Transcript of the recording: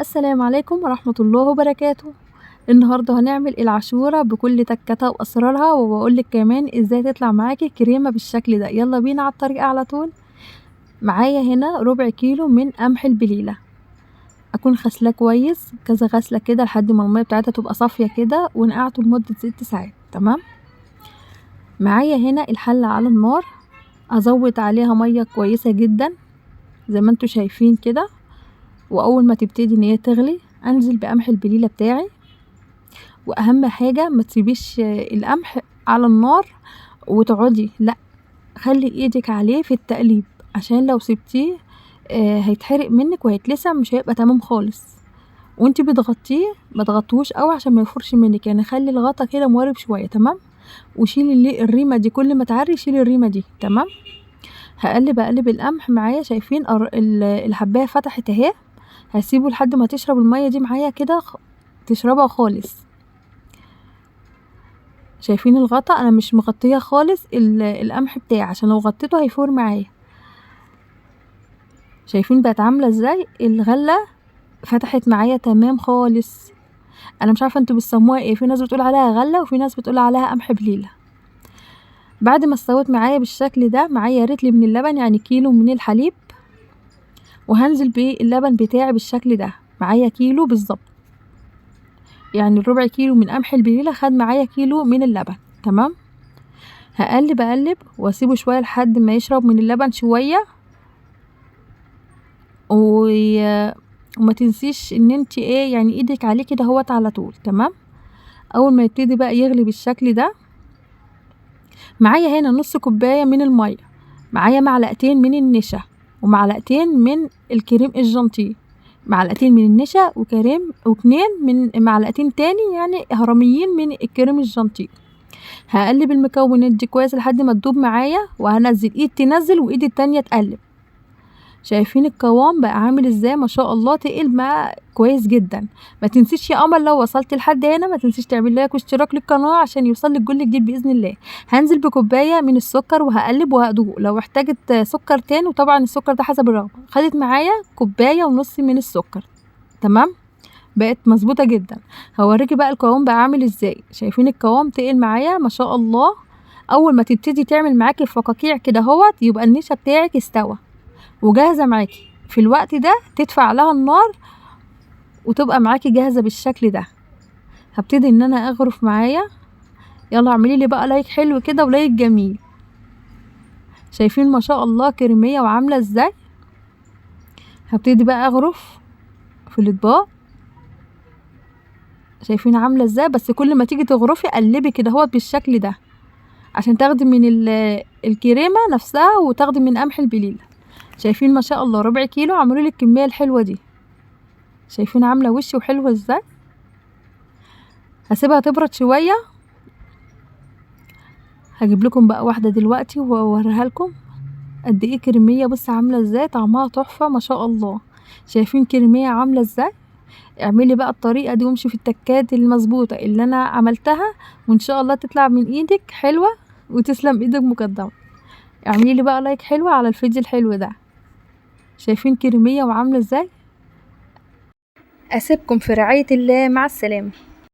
السلام عليكم ورحمة الله وبركاته. النهاردة هنعمل العاشورة بكل تكاتها واسرارها، وبقولك كمان ازاي تطلع معاكي كريمة بالشكل ده. يلا بينا على الطريقة على طول. معايا هنا ربع كيلو من قمح البليلة، اكون غسلاه كويس كذا غسلة كده لحد ما المية بتاعتها تبقى صافية كده، ونقعته لمدة 6 ساعات. تمام. معايا هنا الحلة على النار، ازود عليها مية كويسة جدا زي ما انتوا شايفين كده، واول ما تبتدي ان هي تغلي انزل بقمح البليلة بتاعي. واهم حاجة ما تسيبيش القمح على النار وتقعدي، لا، خلي ايدك عليه في التقليب، عشان لو سبتيه هيتحرق منك وهيتلسع، مش هيبقى تمام خالص. وانتي بتغطيه ما تغطوش قوي عشان ما يفرش منك، يعني خلي الغطا كده موارب شويه. تمام. وشيلي الريمه دي، كل ما تعري شيلي الريمه دي. تمام. اقلب القمح معايا، شايفين الحبايه فتحت اهي. هسيبه لحد ما تشرب الميه دي معايا كده، تشربها خالص. شايفين الغطا، انا مش مغطيه خالص القمح بتاعي عشان لو غطيته هيفور معايا. شايفين بقت عامله ازاي الغله؟ فتحت معايا تمام خالص. انا مش عارفه انتوا بتسموها ايه، في ناس بتقول عليها غله وفي ناس بتقول عليها قمح بليله. بعد ما استوت معايا بالشكل ده، معايا رتل من اللبن، يعني كيلو من الحليب، وهنزل باللبن بتاعي بالشكل ده. معايا كيلو بالظبط، يعني الربع كيلو من قمح البليله خد معايا كيلو من اللبن. تمام. هقلب واسيبه شويه لحد ما يشرب من اللبن شويه. وما تنسيش ان انت ايه، يعني ايدك عليه كده هوت على طول. تمام. اول ما يبتدي بقى يغلي بالشكل ده، معايا هنا نص كوبايه من الميه، معايا معلقتين من النشا، ومعلقتين من الكريم الجانتيه، معلقتين من النشا وكنين من معلقتين تاني يعني هرميين من الكريم الجانتيه. هقلب المكونات دي كويس لحد ما تدوب معايا، وهنزل ايد تنزل وايد التانية تقلب. شايفين القوام بقى عامل ازاي؟ ما شاء الله تقل بقى كويس جدا. ما تنسيش يا قمر لو وصلت لحد هنا ما تنسيش تعمل لايك واشتراك للقناه عشان يوصلك كل جديد باذن الله. هنزل بكوبايه من السكر وهقلب وهدوق لو احتاجت سكر تاني، وطبعا السكر ده حسب الرغبه. خدت معايا كوبايه ونص من السكر. تمام. بقت مظبوطه جدا. هوريكي بقى القوام بقى عامل ازاي. شايفين القوام تقل معايا ما شاء الله. اول ما تبتدي تعمل معاكي فقاقيع كده هوت، يبقى النشا بتاعك استوى وجاهزه معاكي. في الوقت ده تدفع لها النار وتبقى معاكي جاهزه بالشكل ده. هبتدي ان انا اغرف معايا. يلا اعملي لي بقى لايك حلو كده ولايك جميل. شايفين ما شاء الله كريميه وعامله ازاي؟ هبتدي بقى اغرف في الاطباق. شايفين عامله ازاي؟ بس كل ما تيجي تغرفي قلبي كده هو بالشكل ده، عشان تاخدي من الكريمه نفسها وتاخدي من قمح البليله. شايفين ما شاء الله ربع كيلو عملوا لي الكميه الحلوه دي. شايفين عامله وش وحلوه ازاي؟ هسيبها تبرد شويه. هجيب لكم بقى واحده دلوقتي واوريها لكم قد ايه كريميه. بص عامله ازاي، طعمها تحفه ما شاء الله. شايفين كريميه عامله ازاي؟ اعملي بقى الطريقه دي وامشي في التكات المظبوطه اللي انا عملتها، وان شاء الله تطلع من ايدك حلوه وتسلم ايدك مقدمه. اعملي لي بقى لايك حلوه على الفيديو الحلو ده. شايفين كريميه وعامله ازاي؟ اسيبكم في رعايه الله، مع السلامه.